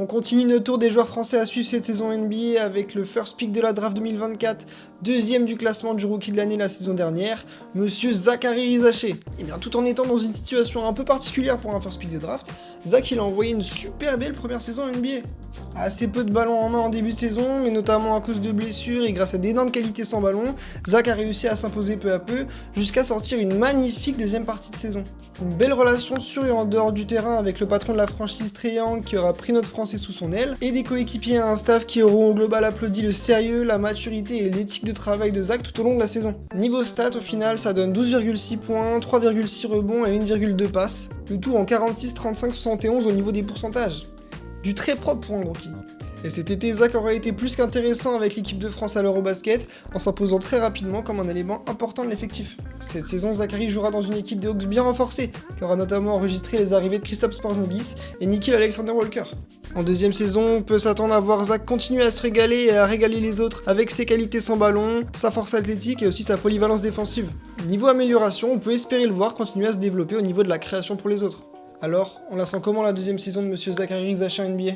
On continue notre tour des joueurs français à suivre cette saison NBA avec le first pick de la draft 2024, deuxième du classement du rookie de l'année la saison dernière, monsieur Zaccharie Rizaché. Et bien tout en étant dans une situation un peu particulière pour un first pick de draft, Zach il a envoyé une super belle première saison NBA. Assez peu de ballons en main en début de saison, mais notamment à cause de blessures et grâce à d'énormes qualités sans ballon, Zach a réussi à s'imposer peu à peu jusqu'à sortir une magnifique deuxième partie de saison. Une belle relation sur et en dehors du terrain avec le patron de la franchise Trae Young qui aura pris notre français sous son aile, et des coéquipiers à un staff qui auront au global applaudi le sérieux, la maturité et l'éthique de travail de Zach tout au long de la saison. Niveau stats, au final, ça donne 12,6 points, 3,6 rebonds et 1,2 passes, le tout en 46, 35, 71 au niveau des pourcentages. Du très propre pour un rookie. Et cet été, Zach aurait été plus qu'intéressant avec l'équipe de France à l'Eurobasket, en s'imposant très rapidement comme un élément important de l'effectif. Cette saison, Zaccharie jouera dans une équipe des Hawks bien renforcée, qui aura notamment enregistré les arrivées de Kristaps Porzingis et Nickeil Alexander-Walker. En deuxième saison, on peut s'attendre à voir Zach continuer à se régaler et à régaler les autres avec ses qualités sans ballon, sa force athlétique et aussi sa polyvalence défensive. Niveau amélioration, on peut espérer le voir continuer à se développer au niveau de la création pour les autres. Alors, on la sent comment la deuxième saison de monsieur Zaccharie Rizaché en NBA ?